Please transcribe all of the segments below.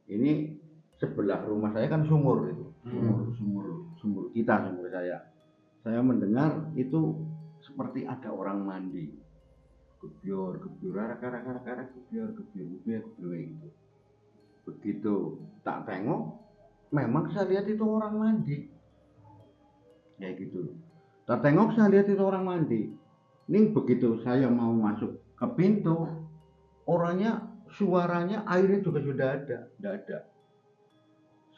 Ini sebelah rumah saya kan sumur itu, sumur kita, sumur saya. Saya mendengar itu seperti ada orang mandi, gebyur, gebyur gitu. Begitu tak tengok, memang saya lihat itu orang mandi, kayak gitu. Tak tengok saya lihat itu orang mandi. Ini begitu saya mau masuk ke pintu, orangnya, suaranya, airnya juga sudah ada, tidak ada,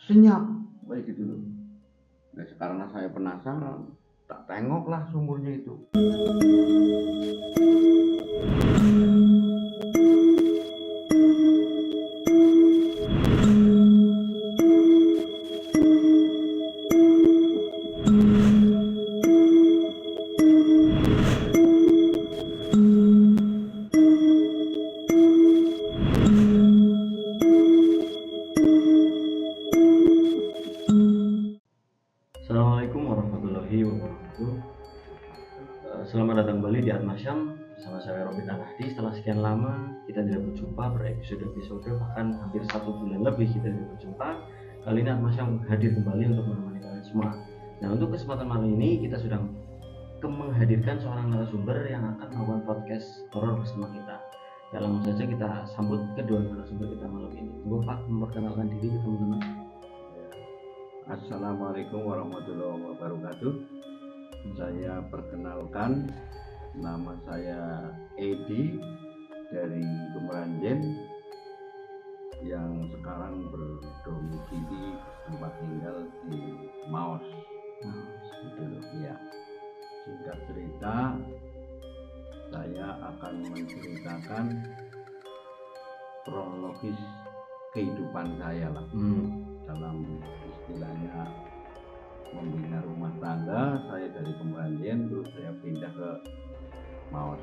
senyap, kayak gitu loh. Nah, karena saya penasaran, tak tengoklah sumurnya itu. Assalamualaikum warahmatullahi wabarakatuh. Selamat datang kembali di Atmasyam bersama saya Robin Tanahdi. Setelah sekian lama kita tidak berjumpa, berepisode bahkan hampir 1 bulan lebih kita tidak berjumpa. Kali ini Atmasyam hadir kembali untuk menemani kalian semua. Nah, untuk kesempatan malam ini kita sudah menghadirkan seorang narasumber yang akan melakukan podcast horor bersama kita. Ya, langsung saja kita sambut kedua narasumber kita malam ini. Bapak memperkenalkan diri ke teman-teman. Assalamualaikum warahmatullahi wabarakatuh. Saya perkenalkan, nama saya Edi dari Kemeranjen yang sekarang berdomisili tempat tinggal di Maos. Gitu ya. Singkat cerita, saya akan menceritakan kronologis kehidupan saya lah. Dalam istilahnya membina rumah tangga, saya dari Kemeranjen terus saya pindah ke Maos.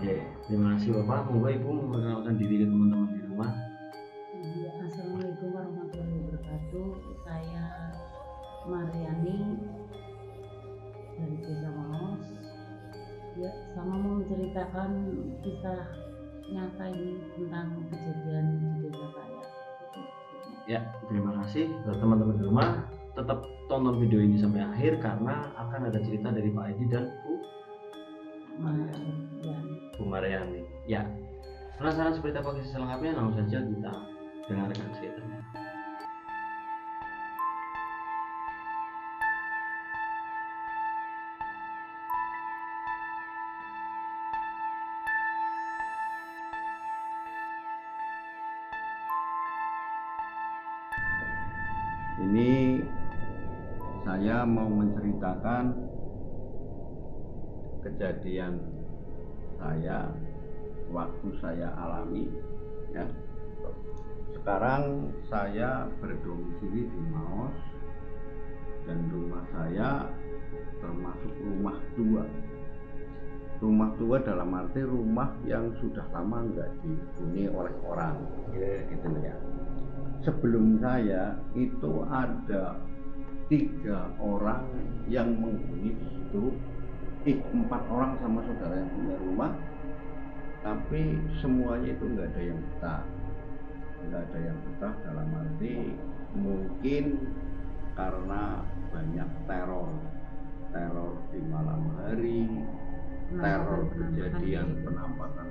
Ya, terima kasih Bapak. Moga Ibu memperkenalkan diri ke teman-teman di rumah. Ya, Assalamualaikum warahmatullahi wabarakatuh. Saya Mariani dari Desa Maos. Ya, sama mau menceritakan kisah nyata ini tentang kejadian di desa saya. Ya, terima kasih buat teman-teman di rumah. Tetap tonton video ini sampai akhir karena akan ada cerita dari Pak Edi dan Bu Mariani. Ya, penasaran seperti apa kisah selengkapnya? Langsung saja kita dengarkan ceritanya. Ini saya mau menceritakan kejadian saya waktu saya alami ya. Sekarang saya berdomisili di Maos dan rumah saya termasuk rumah tua. Rumah tua dalam arti rumah yang sudah lama nggak dihuni oleh orang, gitu ya. Sebelum saya itu ada 3 orang yang menghuni di situ, 4 orang sama saudara yang punya rumah, tapi semuanya itu nggak ada yang betah. Nggak ada yang betah dalam arti mungkin karena banyak teror di malam hari, teror kejadian penampakan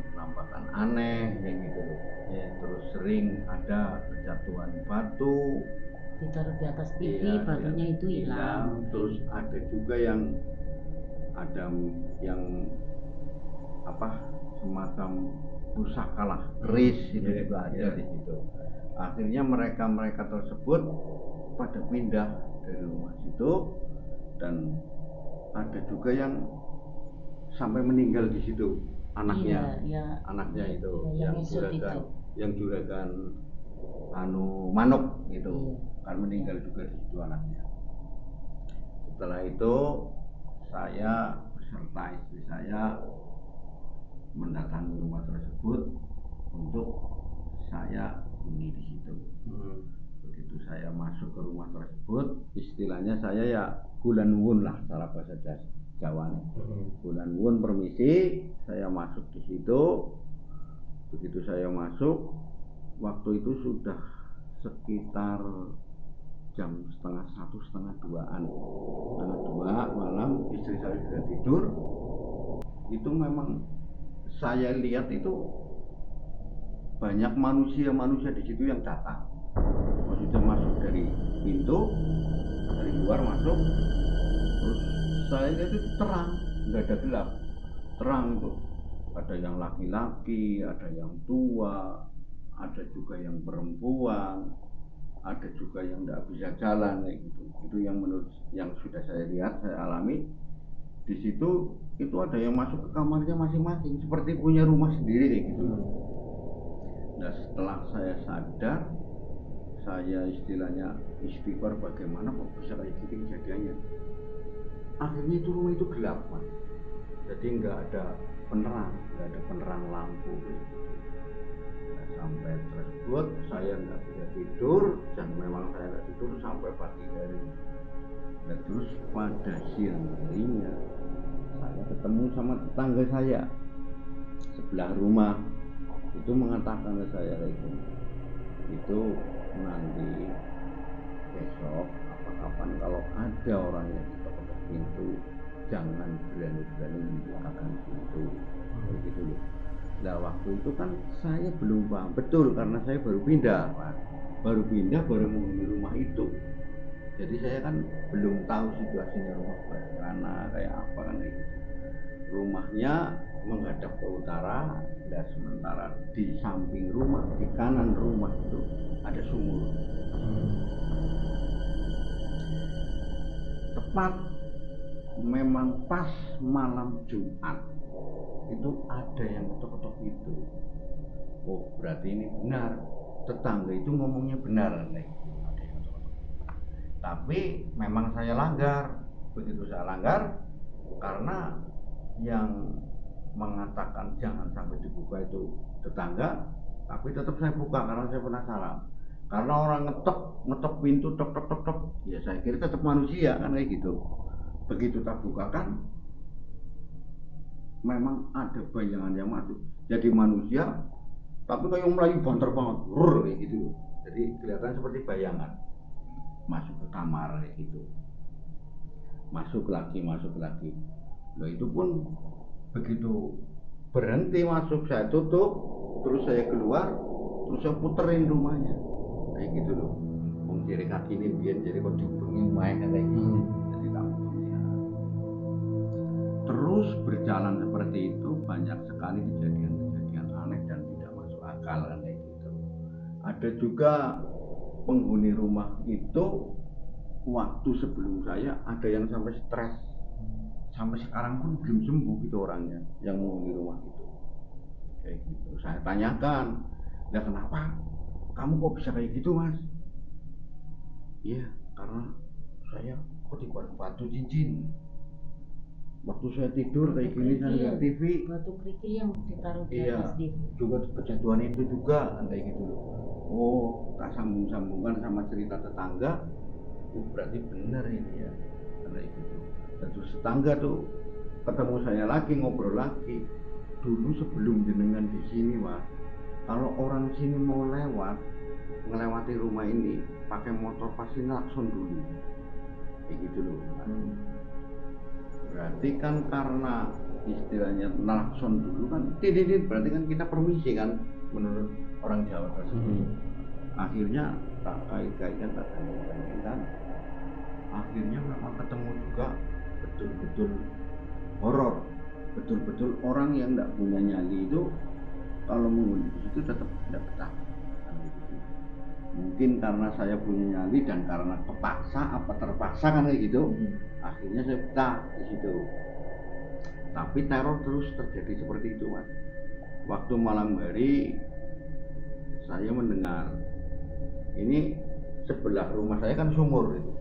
aneh kayak gitu. Ya, terus sering ada kejatuhan batu Ditaruh di atas TV, batunya itu hilang. Terus ada juga yang semacam pusakalah keris itu juga ada di situ. Akhirnya mereka tersebut pada pindah dari rumah situ, dan ada juga yang sampai meninggal di situ anaknya. Anaknya itu yang juragan manuk itu kan meninggal juga di situ anaknya. Setelah itu saya beserta istri saya mendatangi rumah tersebut untuk saya huni di situ. Begitu saya masuk ke rumah tersebut, istilahnya saya ya bulan wun lah cara bahasa Jawa. Bulan wun permisi, saya masuk di situ. Begitu saya masuk, waktu itu sudah sekitar jam setengah satu, setengah duaan, setengah dua malam, istri saya sudah tidur. Itu memang saya lihat itu banyak manusia di situ yang datang. Maksudnya masuk dari pintu, dari luar masuk, terus saya lihat itu terang, nggak ada gelap, terang itu. Ada yang laki-laki, ada yang tua, ada juga yang perempuan, ada juga yang nggak bisa jalan kayak gitu. Itu yang menurut yang sudah saya lihat, saya alami. Di situ itu ada yang masuk ke kamarnya masing-masing, seperti punya rumah sendiri kayak gitu. Nah setelah saya sadar, saya istilahnya istighfar, bagaimana kok bisa kayak gitu kejadiannya. Akhirnya itu rumah itu gelap, Mas. Jadi nggak ada penerang lampu gitu. Nah, sampai tersebut saya nggak bisa tidur, dan memang saya nggak tidur sampai pagi hari. Dan terus pada siang harinya saya ketemu sama tetangga saya sebelah rumah, itu mengatakan ke saya itu nanti besok apa kapan kalau ada orang yang ketok pintu, jangan berani-berani membukakan pintu begitu loh. Nah waktu itu kan saya belum paham betul karena saya baru pindah baru menghuni rumah itu. Jadi saya kan belum tahu situasinya rumah bagaimana, kayak apa kan kayak gitu. Rumahnya menghadap ke utara, dan sementara di samping rumah, di kanan rumah itu ada sumur. Tepat memang pas malam Jumat itu ada yang ketok-ketok itu. Oh berarti ini benar, tetangga itu ngomongnya benar nih. Tapi memang saya langgar. Begitu saya langgar, karena yang mengatakan jangan sampai dibuka itu tetangga, tapi tetap saya buka karena saya penasaran. Karena orang ngetok pintu, tok, ya saya kira tetap manusia kan kayak gitu. Begitu tak bukakan, memang ada bayangan yang masuk. Jadi manusia, tapi kayak melayu banter banget, kayak gitu. Jadi kelihatan seperti bayangan masuk ke kamar kayak gitu. Masuk lagi. Loh itu pun begitu berhenti masuk, saya tutup, terus saya keluar, terus saya puterin rumahnya kayak gitu loh. Kiri kaki ini biar jadi kok dihubungin main kayak gitu. Jadi tak puterin. Terus berjalan seperti itu, banyak sekali kejadian-kejadian aneh dan tidak masuk akal kan kayak gitu. Ada juga penghuni rumah itu waktu sebelum saya ada yang sampai stres, sampai sekarang pun belum sembuh gitu orangnya yang menghuni rumah itu kayak gitu. Saya tanyakan, nah kenapa kamu kok bisa kayak gitu Mas? Iya karena saya ketiban batu cincin waktu saya tidur kayak gini, saya lihat TV, batu kerikil yang ditaruh di atas TV. juga kejatuhan itu juga kayak gitu loh. Oh tak sambung-sambungkan sama cerita tetangga. Oh berarti benar ini ya kayak gitu. Dan terus tetangga tuh ketemu saya lagi, ngobrol lagi. Dulu sebelum jenengan di sini Mas, kalau orang sini mau ngelewati rumah ini pakai motor pasti ngelakson dulu kayak gitu loh. Berarti kan karena istilahnya ngelakson dulu kan tidit, berarti kan kita permisi kan menurut orang Jawa tersebut. Akhirnya tak kait-kaitkan, tak kait-kaitkan, akhirnya memang ketemu juga betul-betul horor, betul-betul orang yang tidak punya nyali itu kalau menghuni di situ tetap tidak betah. Mungkin karena saya punya nyali dan karena kepaksa apa terpaksa kan kayak gitu, akhirnya saya betah di situ. Tapi teror terus terjadi seperti itu Mas. Waktu malam hari saya mendengar, ini sebelah rumah saya kan sumur itu,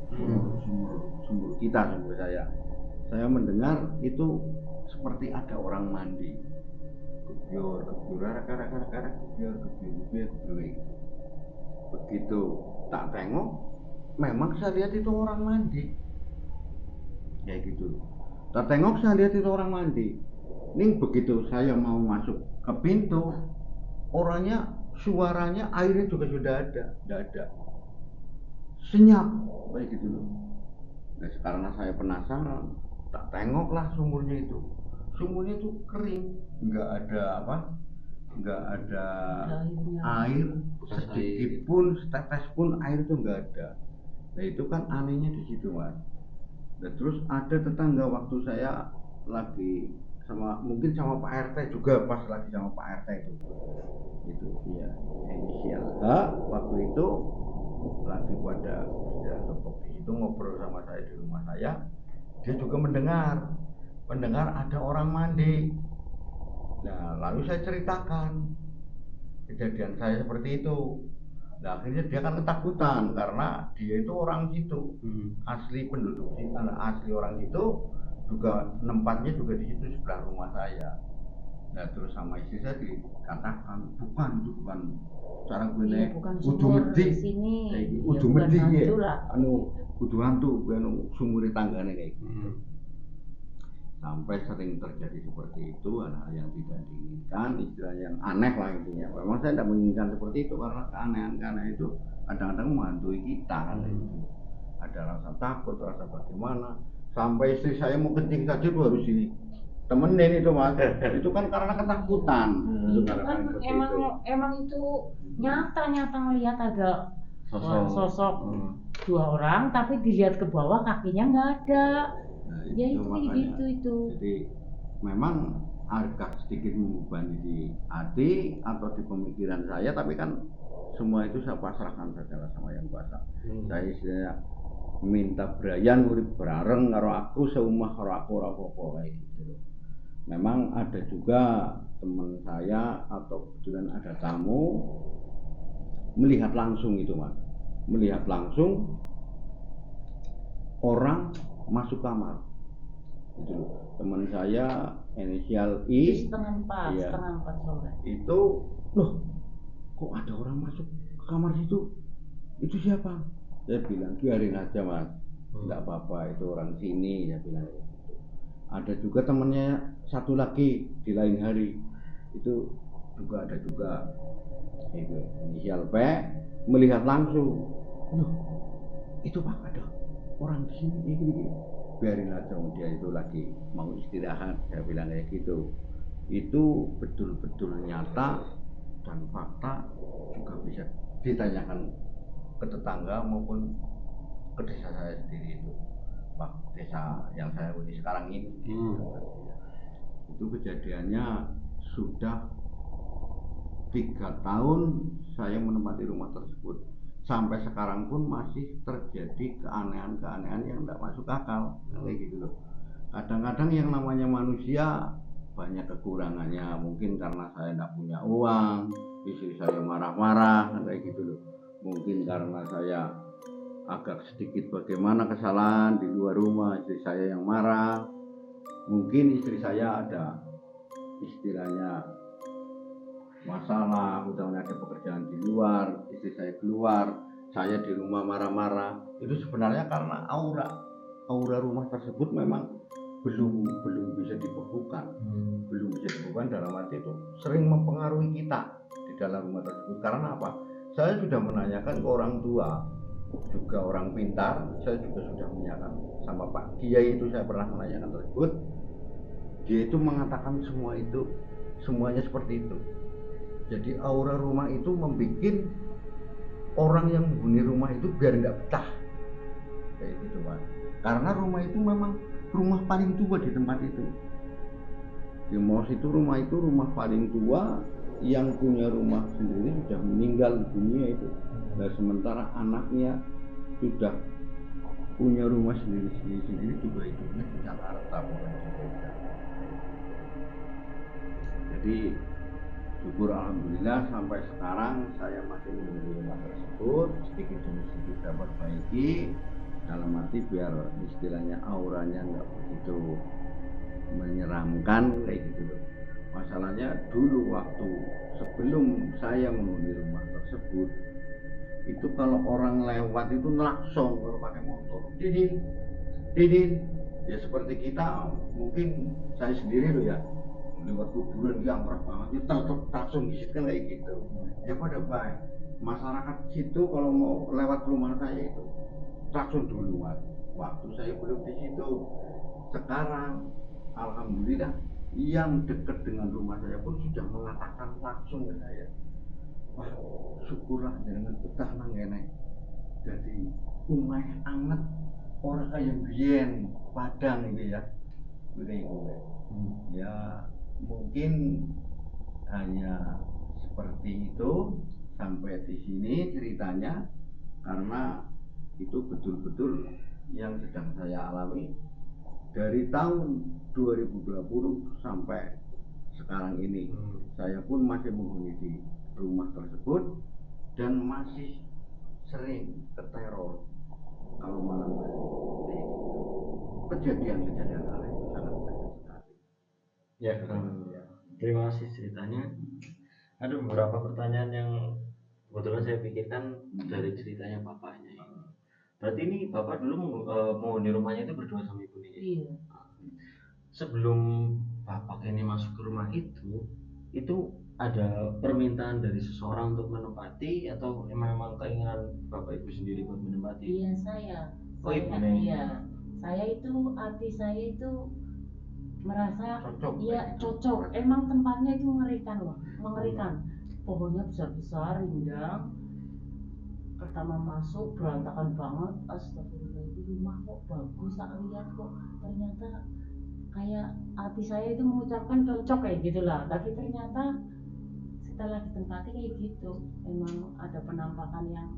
sumur saya. Saya mendengar itu seperti ada orang mandi, gebyur, gitu. Begitu tak tengok, memang saya lihat itu orang mandi, kayak gitu. Tak tengok saya lihat itu orang mandi. Ini begitu saya mau masuk ke pintu, orangnya suaranya, airnya juga sudah ada, tidak ada, senyap kayak gitu loh. Nah, karena saya penasaran, tak tengoklah sumurnya itu. Sumurnya itu kering, nggak ada apa, nggak ada air sedikit pun, setetes pun air itu nggak ada. Nah itu kan anehnya di situ mas. Nah, terus ada tetangga waktu saya lagi sama, mungkin sama Pak RT juga, pas lagi sama Pak RT itu ya inisial H, waktu itu lagi pada istirahat di situ ngobrol sama saya di rumah saya, dia juga mendengar ada orang mandi. Nah lalu saya ceritakan kejadian saya seperti itu. Nah akhirnya dia kan ketakutan karena dia itu orang situ, asli penduduk situ, asli orang situ, juga tempatnya juga di situ sebelah rumah saya. Nah terus sama istri saya dikatakan bukan cara gue nih kudu medhi sini, kudu medhi ya, kudu hantu, sumuri tanggane kayak gitu. Sampai sering terjadi seperti itu, hal-hal yang tidak diinginkan, istilah yang aneh lah intinya. Memang saya tidak menginginkan seperti itu karena keanehan itu kadang-kadang menghantui kita kan itu. Ada rasa takut, rasa bagaimana. Sampai istri saya mau kencing saja itu harus ditemenin itu mas. Itu kan karena ketakutan. Itu kan emang itu nyata melihat ada sosok dua orang, tapi dilihat ke bawah kakinya nggak ada. Nah, ya itu. Jadi memang agak sedikit membebani di hati atau di pemikiran saya, tapi kan semua itu saya pasrahkan saja sama yang kuasa. Saya minta Brian urip bareng karo aku, seumah karo aku ora apa-apa kayak gitu. Memang ada juga teman saya atau kebetulan ada tamu melihat langsung itu mas, melihat langsung orang masuk kamar. Itu teman saya inisial I, setengah empat sore. Itu loh, kok ada orang masuk ke kamar situ? Itu siapa? Saya bilang biarin aja mas, enggak apa-apa, itu orang sini, saya bilang gitu. Ada juga temannya satu lagi di lain hari, itu juga ada juga itu inisial P, melihat langsung, loh itu pak ada orang di sini gitu. Biarin aja, dia itu lagi mau istirahat, saya bilang kayak gitu. Itu betul-betul nyata dan fakta, juga bisa ditanyakan ke tetangga maupun ke desa saya sendiri itu, Pak, desa yang saya huni sekarang ini. Itu kejadiannya sudah 3 tahun saya menempati rumah tersebut. Sampai sekarang pun masih terjadi keanehan-keanehan yang tidak masuk akal kayak gitu loh. Kadang-kadang yang namanya manusia banyak kekurangannya, mungkin karena saya tidak punya uang, istri saya marah-marah kayak gitu loh. Mungkin karena saya agak sedikit bagaimana kesalahan di luar rumah, istri saya yang marah. Mungkin istri saya ada istilahnya masalah, udah ada pekerjaan di luar, istri saya keluar, saya di rumah marah-marah. Itu sebenarnya karena aura rumah tersebut memang belum bisa dibekukan, belum bisa dibekukan dalam arti itu sering mempengaruhi kita di dalam rumah tersebut. Karena apa? Saya sudah menanyakan ke orang tua, juga orang pintar, saya juga sudah menanyakan sama Pak Kiai itu, saya pernah menanyakan tersebut. Dia itu mengatakan semuanya seperti itu. Jadi aura rumah itu membuat orang yang menghuni rumah itu biar nggak betah kayak gitu Pak. Karena rumah itu memang rumah paling tua di tempat itu. Di Mos itu rumah paling tua, yang punya rumah sendiri sudah meninggal dunia itu. Nah sementara anaknya sudah punya rumah sendiri juga hidupnya di Jakarta. Jadi syukur alhamdulillah sampai sekarang saya masih menghuni rumah tersebut, sedikit demi sedikit dapat perbaiki, dalam arti biar istilahnya auranya nggak begitu menyeramkan kayak gitu loh. Masalahnya dulu waktu sebelum saya menghuni rumah tersebut, itu kalau orang lewat itu ngelakson kalau pakai motor, didin, ya seperti kita, mungkin saya sendiri loh ya, lewat kuburan yang angker banget ya langsung di kan kayak gitu ya pada baik masyarakat situ kalau mau lewat rumah saya itu langsung duluan waktu saya belum di situ. Sekarang alhamdulillah yang dekat dengan rumah saya pun sudah mengatakan langsung ke saya, wah syukurlah jangan betah nang ngene jadi umay anget orang kayak biyen padang itu ya begitu ya mungkin hanya seperti itu sampai di sini ceritanya karena itu betul-betul yang sedang saya alami dari tahun 2020 sampai sekarang ini. Saya pun masih menghuni di rumah tersebut dan masih sering keteror kalau malam hari. Kejadian-kejadian hal itu sangat banyak sekali. Ya, terima kasih ceritanya. Ada beberapa pertanyaan yang kebetulan saya pikirkan dari ceritanya bapaknya. Berarti ini bapak dulu menghuni rumahnya itu berdua sama ibu nih? Iya. Sebelum bapak ini masuk ke rumah itu ada permintaan dari seseorang untuk menempati atau memang keinginan bapak ibu sendiri buat menempati? Iya saya. Oh ibu nih? Iya. Saya itu hati saya itu merasa cocok. Emang tempatnya itu mengerikan loh, mengerikan. Pohonnya besar-besar, rindang. Pertama masuk berantakan banget, astagfirullah itu rumah kok bagus, tak lihat kok ternyata kayak hati saya itu mengucapkan cocok kayak gitulah, tapi ternyata setelah ditempati kayak gitu, emang ada penampakan yang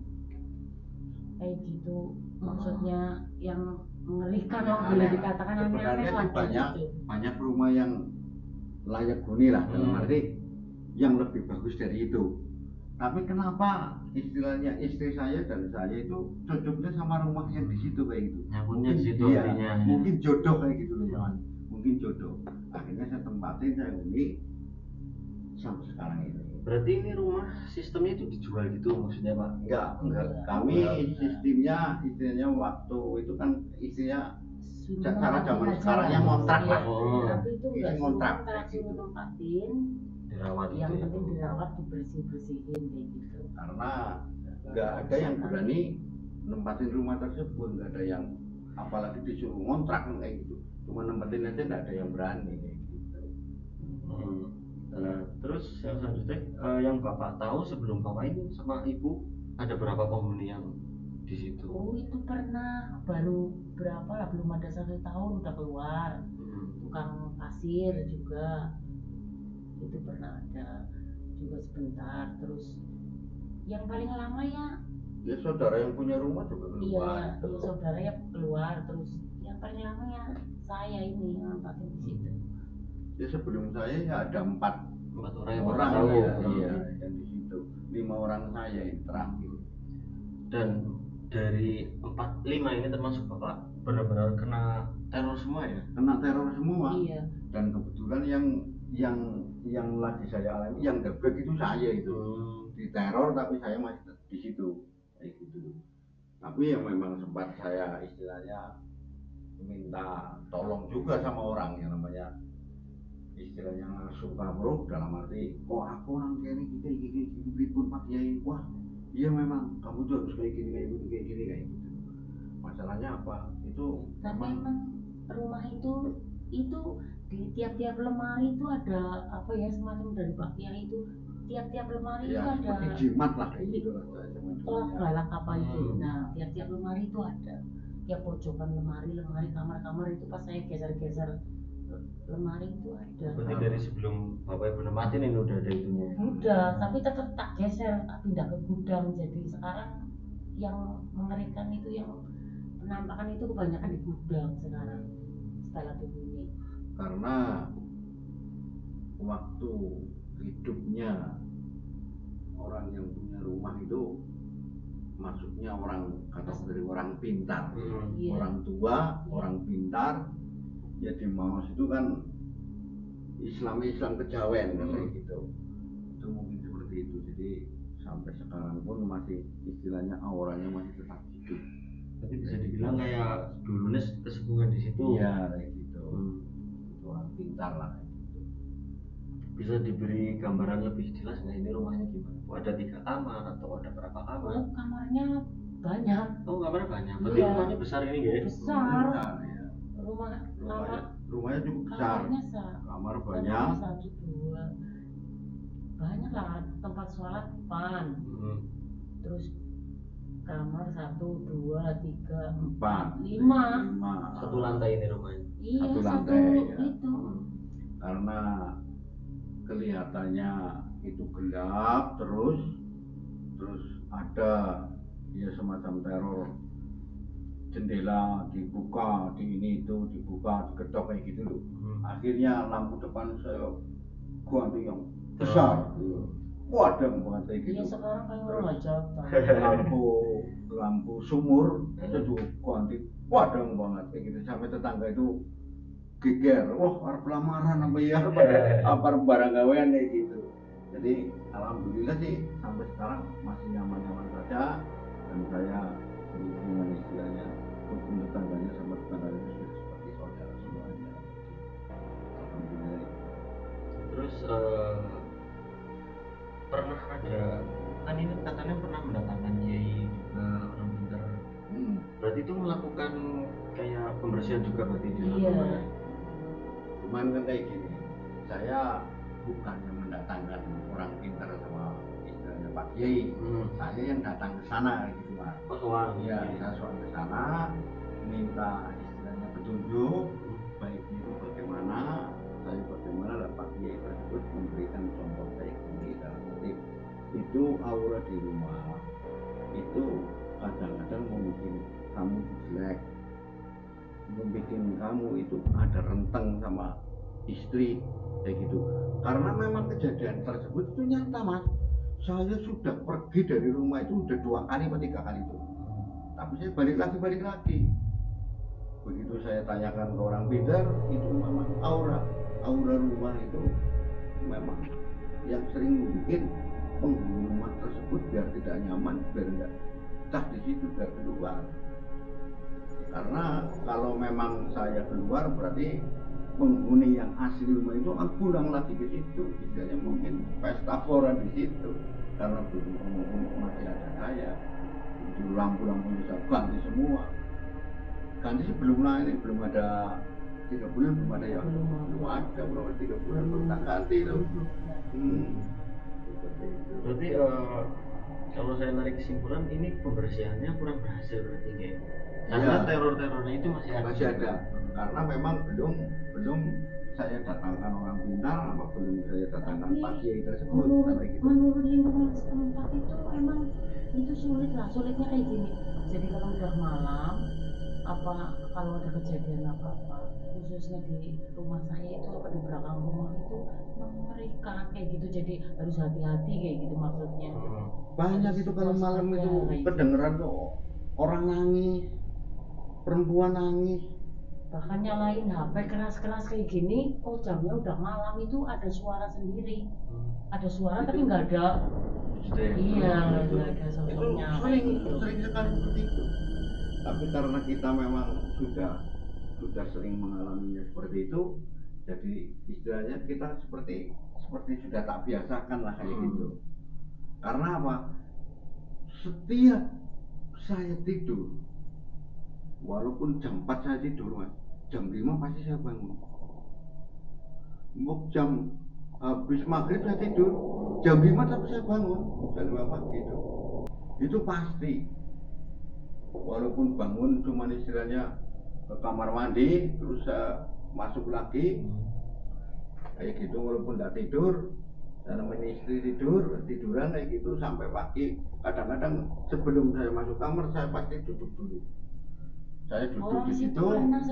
kayak gitu, maksudnya yang mengerikan loh, boleh dikatakan aneh-aneh lah banyak rumah yang layak huni lah dalam arti yang lebih bagus dari itu. Tapi kenapa istilahnya istri saya dan saya itu cocoknya sama rumah yang di situ kayak gitu? Nyakunnya di situ artinya. Mungkin jodoh kayak gitu loh, kawan. Mungkin jodoh. Akhirnya saya tempatin, saya huni sampai sekarang ini. Berarti ini rumah sistemnya itu dijual gitu maksudnya Pak? Enggak. Kami sistemnya istilahnya waktu itu kan istilah cara zaman sekarang yang ngontrak lah. Tapi itu enggak ngontrak, suruh tempatin. Dirawat yang gitu penting dirawat, dibersihin kayak gitu karena nggak ada yang berani nempatin rumah tersebut, nggak ada yang apalagi disuruh ngontrak kayak gitu, cuma nempatin aja nggak ada yang berani kayak gitu. Terus yang selanjutnya yang bapak tahu sebelum bapak ini sama ibu ada berapa penghuni yang di situ? Oh itu pernah baru berapa lah, belum ada 1 tahun udah keluar. Tukang pasir juga itu pernah ada juga sebentar, terus yang paling lama ya saudara yang punya rumah juga keluar. Iya saudara yang keluar, terus yang paling lama ya saya ini yang nempatin di situ. Ya sebelum saya ya ada 4 orang yang tahu iya yang di situ 5 orang saya yang terakhir. Dan dari 4-5 ini termasuk bapak benar-benar kena teror semua ya? Kena teror semua. Iya. Dan kebetulan yang lagi saya alami yang geblek itu saya itu diteror tapi saya masih di situ kayak gitu. Tapi ya memang sempat saya istilahnya minta tolong juga sama orang yang namanya istilahnya suka bro, dalam arti kok aku orang kayak gini pun Pak Kiai, wah iya memang kamu tuh harus kayak gini kayak gitu. Masalahnya apa itu? Tapi memang rumah itu di tiap-tiap lemari itu ada apa ya, semacam dari Pak Kiai itu tiap-tiap lemari ya, itu ada jimat lah kayak gitu lah. Tolak galak apa itu. Nah tiap-tiap lemari itu ada, tiap pojokan lemari kamar itu pas saya geser lemari itu ada. Berarti dari sebelum bapak ibu nempatin ini udah ada itunya? Udah, tapi tetap tak geser, tak pindah ke gudang. Jadi sekarang yang mengerikan itu, yang penampakan itu kebanyakan di gudang sekarang setelah dihuni. Karena waktu hidupnya orang yang punya rumah itu masuknya orang kategori orang pintar, orang tua, orang pintar. Ya di Maos itu kan Islam kejawen kayak gitu. Itu mungkin seperti itu. Jadi sampai sekarang pun masih istilahnya auranya masih tetap hidup. Tapi bisa dibilang kayak dulunya kesepungan di situ. Iya kayak gitu. Orang pintar lah kayak gitu. bisa diberi gambaran lebih jelas nggak ini rumahnya gimana? Ada 3 kamar atau ada berapa kamar? Oh, kamarnya banyak. Oh, kamarnya banyak. Berarti Iya. rumahnya besar ini ya? Besar. Ya. Rumah Rumahnya cukup besar. Kamar banyak. Kamar 1, 2. Banyak lah, tempat sholat 4. Terus kamar 1, 2, 3, 4, 5. Satu lantai ini rumahnya. Iya, Satu satu lantai, ya. itu. Karena kelihatannya itu gelap, terus ada ya semacam teror, jendela dibuka, di ini itu dibuka, diketok kayak gitu loh. Akhirnya lampu depan saya ganti yang besar, wadang banget kayak gitu. Iya, sekarang kayak orang jatuh. Lampu sumur itu juga ganti wadang banget kayak gitu, sampai tetangga itu geger, wah arep lamaran apa ya, apa barang gawean kayak gitu. Jadi alhamdulillah sih sampai sekarang masih nyaman-nyaman saja, dan saya hubungan istilahnya rukun tetangganya sama tetangganya sudah seperti saudara semuanya. Alhamdulillah. Terus pernah ada, kan ini katanya pernah mendatangkan kiai juga orang pintar. Berarti itu melakukan kayak pembersihan juga berarti di dalam rumah ya? Cuman kan kayak gini, saya bukannya mendatangkan orang pintar sama istilahnya Pak Kiai, saya yang datang ke sana gitu Mas. Oh, soal? Iya, saya soal ke sana, minta istilahnya petunjuk, baiknya itu bagaimana, dan Pak Kiai tersebut memberikan contoh baik ini dalam arti itu aura di rumah itu kadang-kadang membuat kamu jelek, membuat kamu itu ada renteng sama istri kayak gitu. Karena memang kejadian tersebut itu nyata Mas. Saya sudah pergi dari rumah itu udah 2 kali atau 3 kali itu, tapi saya balik lagi. Begitu saya tanyakan ke orang pintar, itu memang aura rumah itu memang yang sering membuat penghuni rumah tersebut biar tidak nyaman, biar enggak betah di situ, biar keluar. Karena kalau memang saya keluar berarti penghuni yang asli rumah itu akan pulang lagi ke situ, istilahnya mungkin pesta pora di situ, karena belum masih ada saya. Itu lampu-lampunya saya ganti semua. Ganti sih belum lah, ini belum ada 3 bulan, belum ada ya, belum ada 3 bulan belum tak ganti loh. Berarti kalau saya narik kesimpulan ini pembersihannya kurang berhasil berarti kayak. Karena teror-terornya itu masih ada. Karena memang belum saya datangkan orang pintar, apa belum saya datangkan Pak Kiai tersebut. Menurut lingkungan setempat itu emang itu sulit lah, sulitnya kayak gini. Jadi kalau udah malam, apa kalau ada kejadian apa-apa, khususnya di rumah saya itu apa di belakang rumah itu mengerikan kayak gitu, jadi harus hati-hati kayak gitu maksudnya. Banyak itu kalau malam itu kedengeran tuh orang nangis, perempuan nangis, bahkan nyalain HP keras-keras kayak gini, oh jamnya udah malam itu ada suara sendiri, ada suara tapi nggak ada. Iya, nggak ada sosoknya. Sering sekali seperti itu. Tapi karena kita memang sudah sering mengalaminya seperti itu, jadi istilahnya kita seperti sudah tak biasakan lah kayak gitu. Karena apa? Setiap saya tidur, walaupun jam 4 saya tidur Mas, jam 5 pasti saya bangun. Mau jam habis maghrib saya tidur, jam 5 tapi saya bangun, jam 5 pagi itu pasti. Walaupun bangun cuma istilahnya ke kamar mandi, terus saya masuk lagi kayak gitu, walaupun tidak tidur, saya nemenin istri tiduran kayak gitu sampai pagi. Kadang-kadang sebelum saya masuk kamar saya pasti duduk dulu. Saya duduk di situ,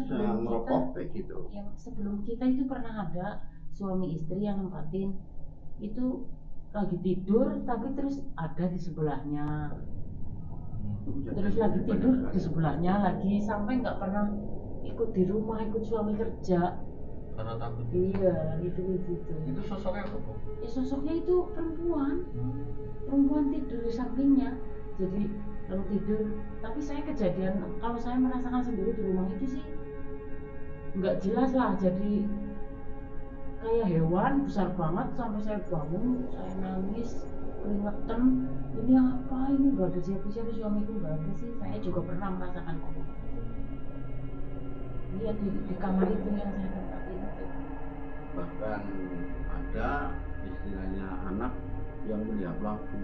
saya ngerokok kayak gitu. Yang sebelum kita itu pernah ada suami istri yang nempatin itu lagi tidur tapi terus ada di sebelahnya, terus lagi tidur di sebelahnya lagi, sampai nggak pernah ikut di rumah, ikut suami kerja karena takut. Iya, itu gitu. Itu sosoknya apa? Ya sosoknya itu perempuan tidur di sampingnya. Jadi lalu tidur, tapi saya kejadian kalau saya merasakan sendiri di rumah itu sih nggak jelas lah. Jadi kayak hewan besar banget sampai saya bangun, saya nangis, keringetan. Ini apa? Ini nggak ada siapa-siapa, suamiku nggak ada sih. Saya juga pernah merasakan kok. Iya di kamar itu yang saya tempatin itu. Bahkan ada istilahnya anak yang melihat lampu.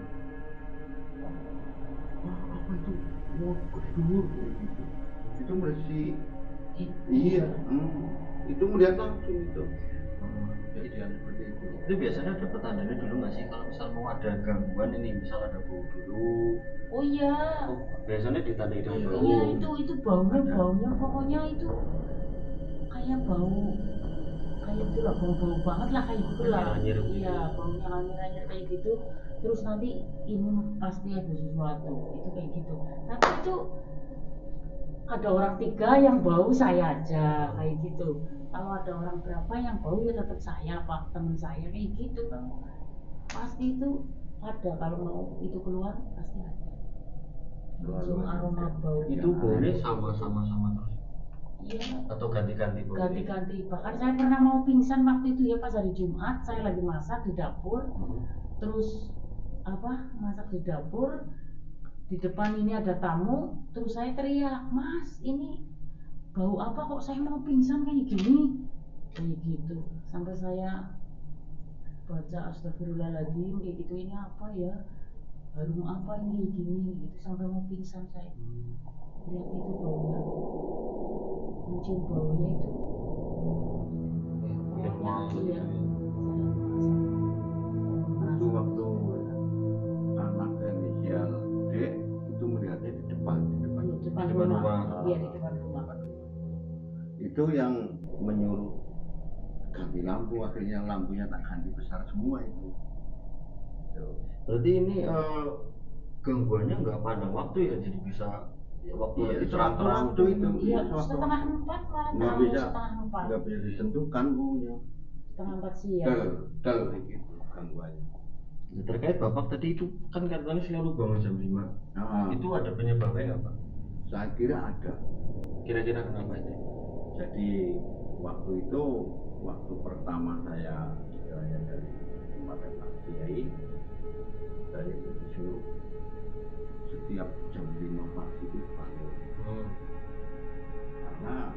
Wah, apa itu? Mau gedor gitu. Itu bersih. Iya, itu melihat langsung itu. Kejadian seperti itu. Itu biasanya ada petandanya dulu nggak sih kalau misal mau ada gangguan ini, misal ada bau dulu? Oh iya. Oh, biasanya ditandai dengan bau. Iya itu baunya pokoknya itu kayak bau kayak gitu lah, bau banget lah kayak gitu lah. Iya, baunya anyir kayak gitu. Terus nanti ini pasti ada sesuatu, itu kayak gitu. Tapi itu ada orang 3 yang bau, saya aja kayak gitu. Kalau ada orang berapa yang bau ya tetap saya, Pak, teman saya kayak gitu kan. Pasti itu ada, kalau mau itu keluar pasti ada. Cium aroma bau. Itu baunya sama terus. Iya. Atau ganti-ganti bau. Ganti-ganti. Bahkan saya pernah mau pingsan waktu itu ya, pas hari Jumat saya lagi masak di dapur. Terus masak di dapur, di depan ini ada tamu, terus saya teriak, "Mas, ini bau apa kok saya mau pingsan kayak gini?" Kayak gitu. Sampai saya baca astagfirullahaladzim kayak gitu, ini apa ya? Harum apa ini kayak gini gitu, sampai mau pingsan saya. Lihat itu baunya. Mencium baunya itu. Iya. Itu waktu anak inisial D itu melihatnya di depan rumah. Iya, di depan rumah. Itu yang menyuruh ganti lampu, akhirnya lampunya tak ganti besar semua itu. Berarti ini gangguannya nggak pada waktu ya, jadi bisa ya, waktu itu terang-terang waktu itu. Iya, setengah 4 malah. Nggak bisa ditentukan baunya. Setengah 4 siang. Del gitu gangguannya. Ya, terkait bapak tadi itu kan katanya selalu bangun jam 5. Itu ada penyebabnya nggak Pak? Saya kira ada. Kira-kira kenapa itu? Jadi waktu pertama saya istilahnya dari tempat Pak Kiai, saya itu disuruh setiap jam 5 pagi itu bangun. Karena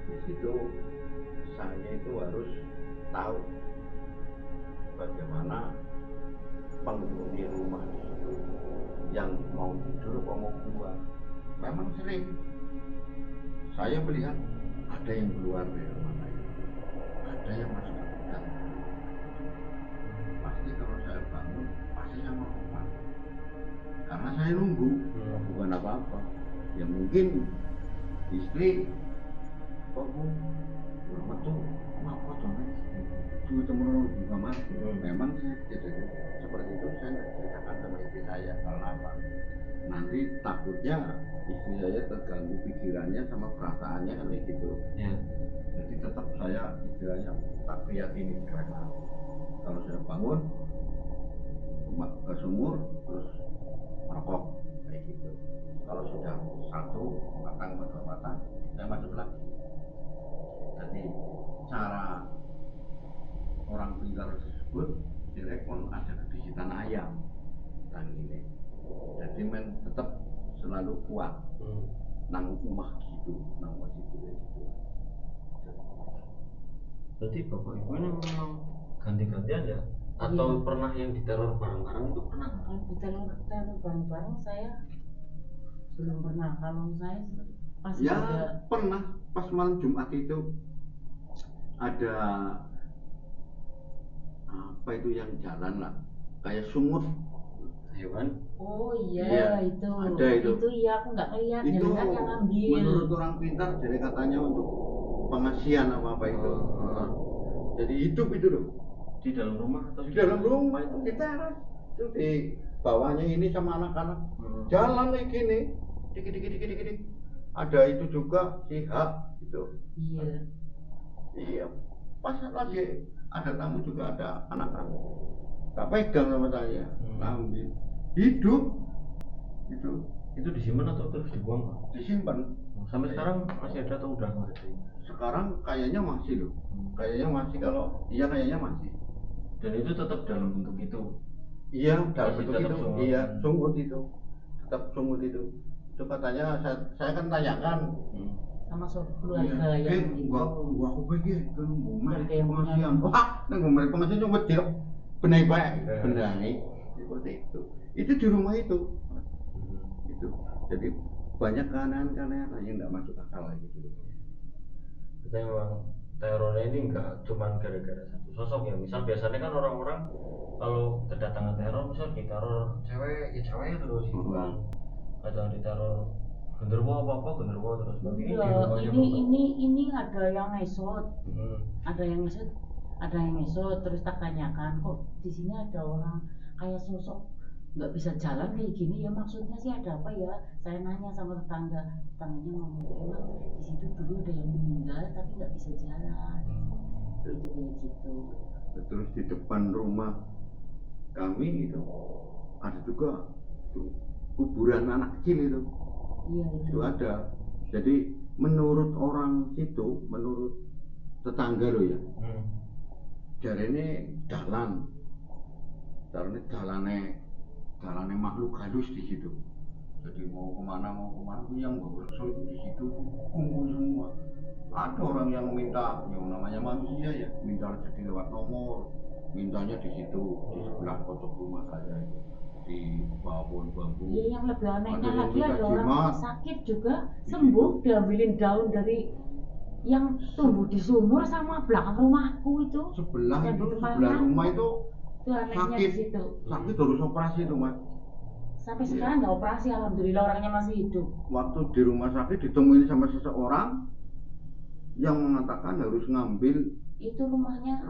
di situ saya itu harus tahu bagaimana penghuni rumah itu yang mau tidur atau mau keluar. Memang sering saya melihat ada yang keluar dari rumah saya, ada yang masuk ke gudang. Pasti kalau saya bangun pasti saya mau keluar, karena saya nunggu, bukan apa-apa. Ya mungkin istri kok rumah tuh apa tuh sudah temen juga mas. Memang saya tidak seperti itu, saya nggak ceritakan sama istri saya. Karena apa? Nanti takutnya istri saya terganggu pikirannya sama perasaannya kan kayak gitu. Jadi tetap saya istilahnya tak yakini, karena kalau saya bangun ke sumur terus merokok kayak gitu. Kalau sudah 1 batang atau 2 batang saya masuk lagi. Jadi cara orang pintar tersebut direkon ada kebijikan ayam dan ini. Jadi tetap selalu kuat nang rumah gitu, nang rumah situ gitu. Berarti bapak ibu ini memang ganti-gantian ya? Atau pernah yang diteror bareng-bareng itu pernah? Diteror bareng-bareng saya belum pernah. Kalau saya pas pernah pas malam Jumat itu ada apa itu yang jalan lah kayak sungut hewan. Oh iya, itu ada itu iya, aku nggak lihat. Itu kan yang ambil. Menurut orang pintar jadi katanya untuk pengasihan apa itu. Jadi hidup itu loh di dalam rumah atau di dalam rumah itu kita itu di bawahnya ini sama anak-anak jalan kayak gini dikit ada itu juga si H itu. Iya pas lagi ada tamu juga ada anak-anak tak pegang sama saya ambil hidup itu Itu disimpan atau terus dibuang Pak? Disimpan. Sampai sekarang masih ada atau udah nggak ada? Sekarang kayaknya masih loh. Kayaknya masih, kalau iya kayaknya masih. Dan itu tetap dalam bentuk itu. Iya, dalam Masih bentuk tetap itu. sungut. Iya, sungut itu. Tetap sungut itu. Itu katanya saya kan tanyakan. sama keluarga Iya, yang itu. gua aku pikir itu ngomel Keluarga yang pengasihan. punya. Wah, nang ngomel pengasihan cuma wedil. Benahi bae, Iya. benahi. Seperti itu. Itu di rumah itu. Itu. Jadi banyak keanehan-keanehan yang enggak masuk akal lagi gitu. Kita memang terornya ini nggak cuma gara-gara satu sosok ya. Misal biasanya kan orang-orang kalau kedatangan teror misal diteror cewek ya cewek terus gitu kan. Atau diteror genderuwo apa genderuwo terus. Tapi ini di Iya, rumahnya ini ada yang ngesot, ada yang ngesot, terus tak tanyakan kok di sini ada orang kayak sosok nggak bisa jalan kayak gini ya, maksudnya sih ada apa ya? Saya nanya sama tetangganya ngomong emang di situ dulu ada yang meninggal tapi nggak bisa jalan, itu kayak gitu. Terus di depan rumah kami itu ada juga tuh, kuburan anak kecil itu. Iya Itu ada. Jadi menurut orang situ, menurut tetangga loh ya, dari ini jalannya makhluk halus di situ. Jadi mau kemana yang berso itu di situ kumpul semua. Ada orang yang minta, yang namanya manusia ya, minta jadi lewat nomor, mintanya di situ di sebelah pojok rumah saya itu, di bawah pohon bambu. Iya, yang lebih anehnya Ada yang lagi minta ada orang jimat. sakit juga sembuh diambilin daun dari yang tumbuh di sumur sama belakang rumahku itu. Sebelah Yang itu, di depan sebelah rumahku. rumah itu Itu anehnya sakit. di situ. Sakit harus operasi itu mas. Sampai Iya. sekarang nggak operasi, alhamdulillah orangnya masih hidup. Waktu di rumah sakit ditemuin sama seseorang yang mengatakan harus ngambil Itu rumahnya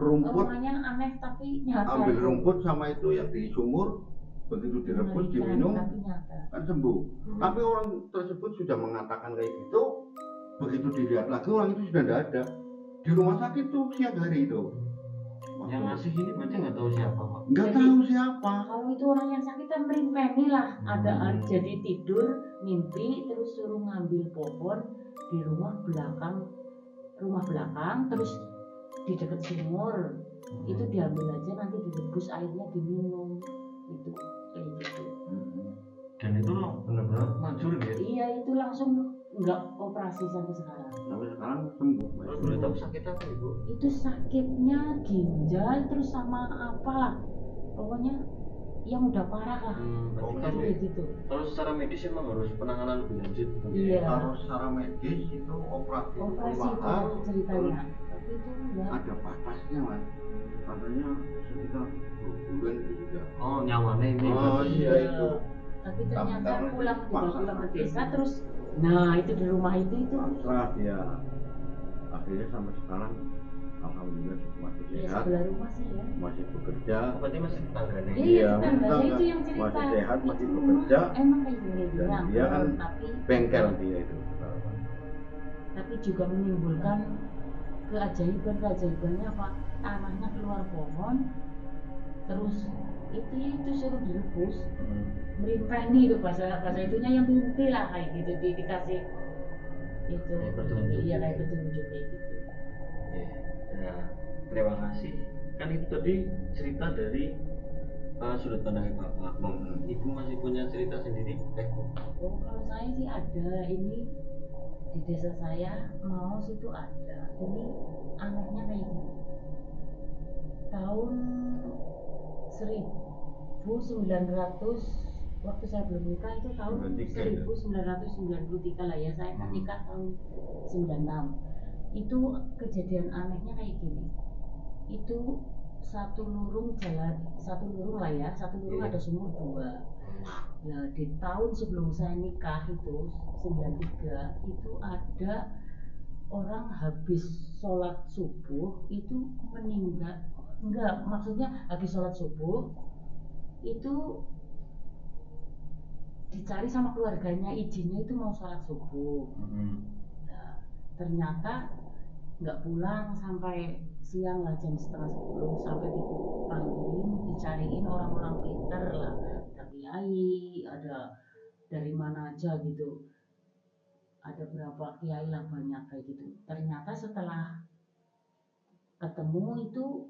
aneh tapi nyata. ambil itu. rumput sama itu yang di sumur, begitu direbus Mengerikan, diminum tapi nyata. kan sembuh. Tapi orang tersebut sudah mengatakan kayak gitu, begitu dilihat lagi orang itu sudah tidak ada di rumah sakit tuh siang hari itu. yang ngasih ini berarti nggak tahu siapa Pak. Nggak Jadi, tahu siapa. Kalau itu orang yang sakit kan merimpeni lah. Ada jadi tidur mimpi terus suruh ngambil pohon di rumah belakang terus di dekat sumur itu diambil aja, nanti direbus airnya diminum, itu kayak gitu. Dan itu benar-benar manjur ya. Iya, itu langsung nggak operasi sampai sekarang. Sampai sekarang sembuh. Terus boleh tahu sakit apa ibu? Itu sakitnya ginjal terus sama apalah, pokoknya yang udah parah lah. Berarti kan Kayak gitu. kalau secara medis emang harus penanganan lebih lanjut. Iya. Kalau secara medis itu operasi Operasi itu mahal, ceritanya, tapi itu enggak. ada batasnya mas. Katanya sekitar 2 bulan itu sudah. Oh nyawanya ini. Oh iya itu. Tapi ternyata Karena pulang masa- ke desa terus, nah itu di rumah itu pasrah dia. Akhirnya sampai sekarang alhamdulillah masih ya sehat, sebelah rumah sih ya. masih bekerja. Berarti masih tetangganya. Iya, tetangganya itu yang cerita. masih sehat, masih Itu bekerja. emang kayak gini Dan bilang, dia kan tapi bengkel dia itu. tapi juga menimbulkan keajaibannya apa, tanahnya keluar pohon terus itu suruh direbus, merimpeni itu bahasa itunya yang mimpi lah kayak gitu, dikasih itu Kayak petunjuk. iya kayak petunjuk kayak gitu. Ya, terima kasih. Kan itu tadi cerita dari sudut pandang Bapak. Ibu masih punya cerita sendiri? Oh, kalau saya sih ada, ini di desa saya Maus itu ada. Ini anehnya kayak gini. Tahun 1900 waktu saya belum nikah itu tahun 1993 lah ya. Saya kan nikah tahun 96. Itu kejadian anehnya kayak gini. Itu satu lurung lah ya, satu lurung ada sumur 2. Nah, di tahun sebelum saya nikah itu 93 itu ada orang habis sholat subuh itu meninggal. Enggak, maksudnya habis sholat subuh itu dicari sama keluarganya, izinnya itu mau sholat subuh. Nah, ternyata nggak pulang sampai siang lah, jam 9:30 sampai dipanggilin, dicariin orang-orang pintar lah, ada kiai, ada dari mana aja gitu, ada berapa kiai lah, banyak kayak gitu. Ternyata setelah ketemu itu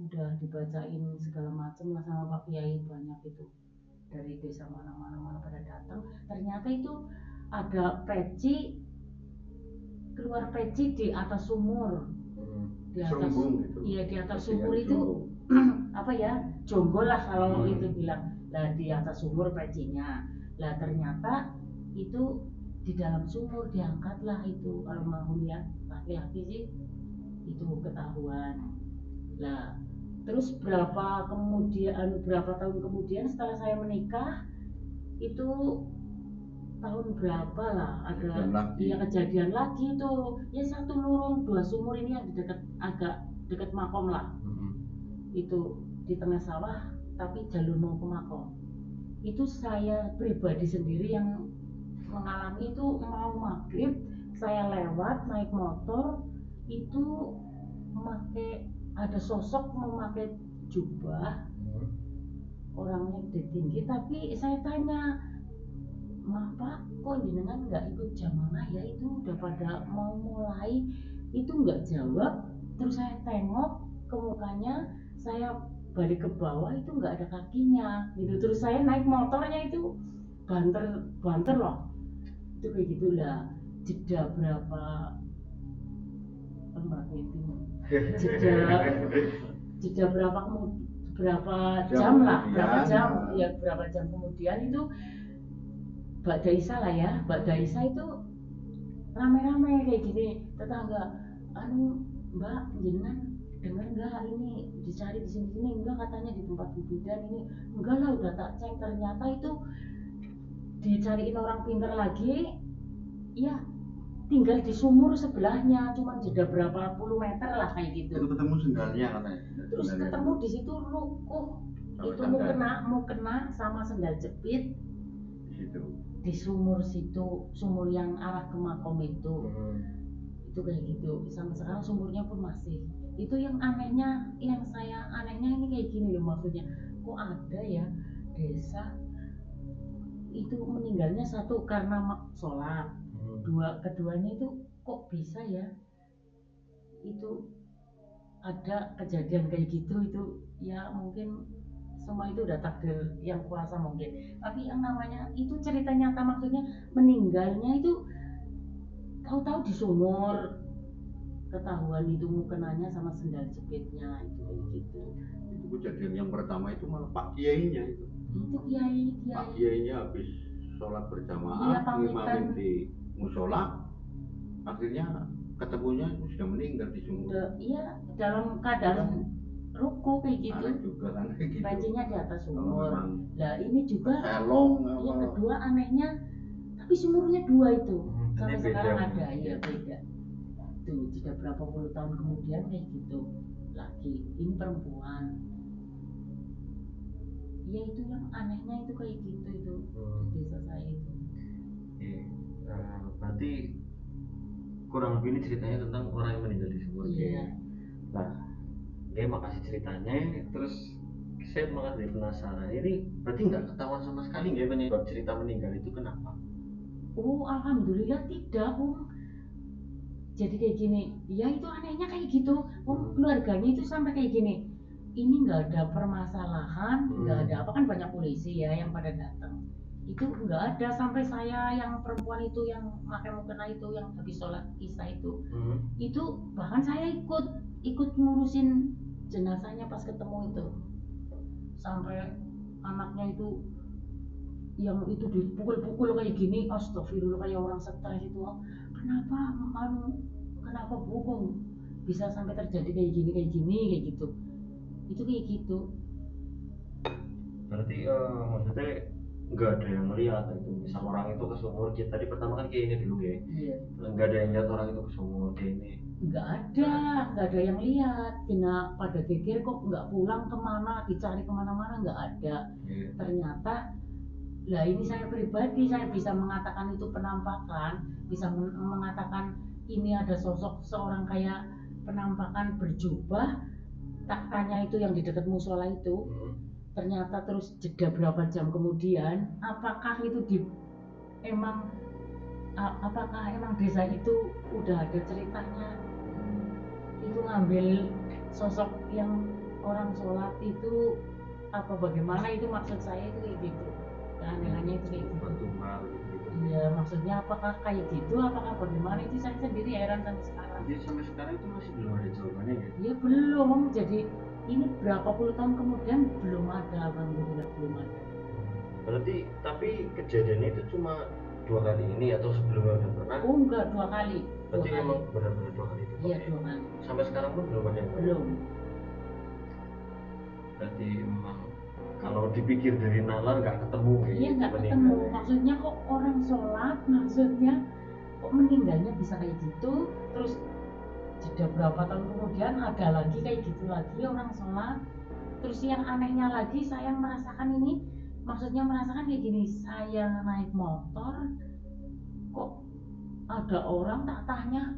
udah dibacain segala macam lah sama Pak Kiai, banyak itu dari desa mana-mana pada datang. Ternyata itu ada peci, keluar peci di atas sumur, di atas gitu. Iya, di atas sumur itu apa ya, jonggol lah kalau itu bilang. Lah di atas sumur pecinya, lah ternyata itu di dalam sumur diangkat lah itu almarhum ya, laki-laki sih itu ketahuan. Lah terus berapa tahun kemudian setelah saya menikah itu, tahun berapa lah, ada kejadian lagi tuh ya, satu lorong dua sumur ini yang di dekat, agak dekat makom lah. Itu di tengah sawah tapi jalur mau ke makom. Itu saya pribadi sendiri yang mengalami itu. Mau maghrib saya lewat naik motor itu, memakai, ada sosok memakai jubah, orangnya gede tinggi. Tapi saya tanya, "Maaf Pak, kok jenengan nggak ikut jamaah ya? Itu udah pada mau mulai." Itu nggak jawab. Terus saya tengok ke mukanya, saya balik ke bawah itu nggak ada kakinya gitu. Terus saya naik motornya itu banter loh. Itu kayak gitulah. Jeda berapa jeda berapa jam lah, berapa jam kemudian itu Mbak Daisa lah ya, Mbak Daisa itu rame-rame kayak gini, tetangga, "Anu Mbak, jenengan dengar nggak ini dicari di sini enggak, katanya di tempat Bu Bidan ini." "Enggak lah, udah tak cek." Ternyata itu dicariin orang pintar lagi ya, tinggal di sumur sebelahnya, cuma jeda berapa puluh meter lah kayak gitu. Itu ketemu sendalnya katanya. Terus ketemu di situ lukuh, itu mau kena sama sendal jepit di situ, di sumur situ, sumur yang arah ke makom itu. Itu kayak gitu. Sampai sekarang sumurnya pun masih. Itu yang anehnya, yang saya anehnya ini kayak gini loh, maksudnya kok ada ya desa itu meninggalnya, satu karena sholat, keduanya itu kok bisa ya itu ada kejadian kayak gitu. Itu ya mungkin semua itu udah takdir yang kuasa mungkin. Tapi yang namanya itu cerita nyata, maksudnya meninggalnya itu tahu-tahu di sumur, ketahuan itu mukenanya sama sendal jepitnya itu kayak gitu. Itu kejadian yang pertama itu malah Pak Kiainya itu. Itu kiai. Pak Kiainya habis sholat berjamaah, ngimamin di musola, akhirnya ketemunya sudah meninggal di sumur. Iya, dalam keadaan ruko kayak gitu. Juga kan kayak gitu. Pecinya di atas sumur. Lah ini juga yang kedua anehnya, tapi sumurnya dua itu. Sampai sekarang ada, ya beda. Tuh, sudah berapa puluh tahun kemudian kayak gitu lagi. Ini perempuan. Ya itu yang anehnya itu kayak gitu itu di desa saya itu. Berarti kurang lebih ini ceritanya tentang orang yang meninggal di sumur. Nah, makasih ceritanya. Terus saya malah jadi penasaran, ini berarti nggak ketahuan sama sekali nggak penyebab cerita meninggal itu kenapa? Oh, alhamdulillah tidak, jadi kayak gini ya, itu anehnya kayak gitu. Keluarganya itu sampai kayak gini, ini nggak ada permasalahan, nggak ada apa, kan banyak polisi ya yang pada datang. Itu nggak ada, sampai saya yang perempuan itu yang pakai mukena itu yang habis sholat isya itu bahkan saya ikut ngurusin jenazahnya pas ketemu itu, sampai anaknya itu yang itu dipukul-pukul kayak gini, astagfirullah, kayak orang stres itu. Kenapa Bu bisa sampai terjadi kayak gini kayak gitu. Itu kayak gitu. Berarti maksudnya nggak ada yang melihat itu, misal orang itu ke sumur. Kita tadi pertama kan kayak ini dulu ya. Iya. Nggak ada yang lihat orang itu ke sumur kayak ini. Nggak ada yang lihat. Kena pada geger kok nggak pulang kemana, dicari kemana-mana nggak ada. Iya. Ternyata lah ini saya pribadi, saya bisa mengatakan itu penampakan, bisa mengatakan ini ada sosok seorang kayak penampakan berjubah. Tak tanya itu yang di dekat musola itu. ternyata terus jeda berapa jam kemudian, apakah itu emang apakah emang desa itu udah ada ceritanya itu ngambil sosok yang orang sholat itu apa bagaimana, itu maksud saya itu kayak gitu, keanehannya itu kayak gitu. Bertumbal gitu. Iya, maksudnya apakah kayak gitu, apakah bagaimana, itu saya sendiri heran sampai sekarang. Jadi sampai sekarang itu masih belum ada jawabannya ya? Iya belum, jadi ini berapa puluh tahun kemudian belum ada, alhamdulillah belum ada. Berarti tapi kejadiannya itu cuma 2 kali ini atau sebelumnya udah pernah? Oh enggak, 2 kali. Berarti emang benar-benar 2 kali itu? Iya 2 kali. Sampai sekarang pun belum ada yang tahu? Belum. Berarti memang kalau dipikir dari nalar nggak ketemu ya? Iya nggak ketemu, maksudnya kok orang sholat, maksudnya kok meninggalnya bisa kayak gitu, terus jeda berapa tahun kemudian ada lagi kayak gitu lagi orang sholat. Terus yang anehnya lagi, saya merasakan ini, maksudnya merasakan kayak gini, saya naik motor kok ada orang tak tanya,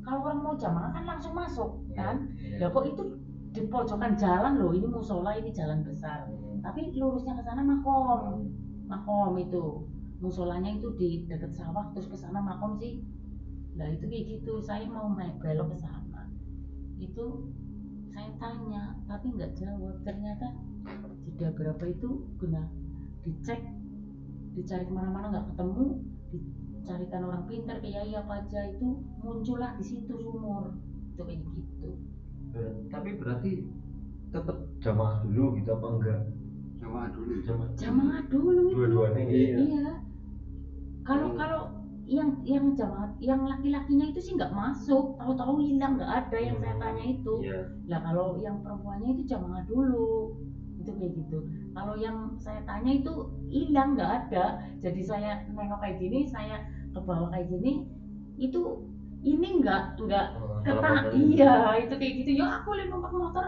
kalau orang mau jamaah kan langsung masuk kan, ya kok itu di pojokan jalan loh, ini musola, ini jalan besar, tapi lurusnya ke sana makom itu musolanya itu di dekat sawah, terus ke sana makom sih. Nah itu kayak gitu, saya mau naik belok ke sana, itu saya tanya tapi nggak jawab, ternyata jeda berapa itu guna dicek, dicari kemana-mana nggak ketemu, dicarikan orang pintar kiai apa aja, itu muncullah di situ sumur itu kayak gitu. Tapi berarti tetap jamaah dulu gitu apa enggak? Jamaah dulu itu. Dua-duanya iya. Kalau yang jamaah yang laki-lakinya itu sih nggak masuk, tahu-tahu hilang, nggak ada yang saya tanya itu. Lah kalau yang perempuannya itu jamaah dulu itu kayak gitu. Kalau yang saya tanya itu hilang, nggak ada. Jadi saya nengok kayak gini, saya ke bawah kayak gini, itu ini nggak ketak. Iya itu kayak gitu. Ya aku lihat numpak motor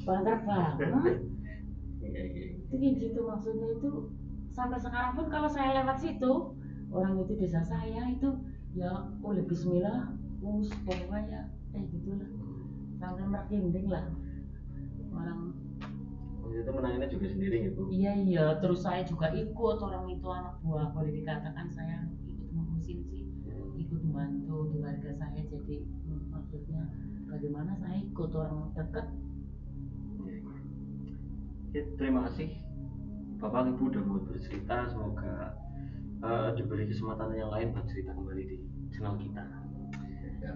banter banget. Itu kayak gitu, maksudnya itu sampai sekarang pun kalau saya lewat situ, orang itu desa saya itu ya oleh bismillah pokoknya kayak gitulah, sampai merinding lah orang. Itu menanginnya juga sendiri gitu? Iya, terus saya juga ikut, orang itu anak buah, boleh dikatakan saya ikut ngurusin sih, ikut membantu keluarga saya, jadi maksudnya bagaimana saya ikut orang dekat. Terima kasih Bapak Ibu udah mau bercerita, semoga diberi kesempatan yang lain buat cerita kembali di channel kita.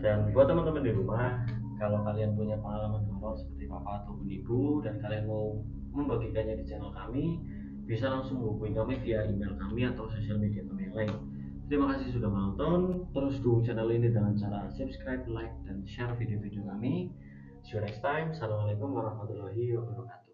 Dan buat teman-teman di rumah, kalau kalian punya pengalaman horor seperti Bapak ataupun Ibu dan kalian mau membagikannya di channel kami, bisa langsung hubungi kami via email kami atau sosial media kami yang lain. Terima kasih sudah menonton. Terus dukung channel ini dengan cara subscribe, like, dan share video-video kami. See you next time. Assalamualaikum warahmatullahi wabarakatuh.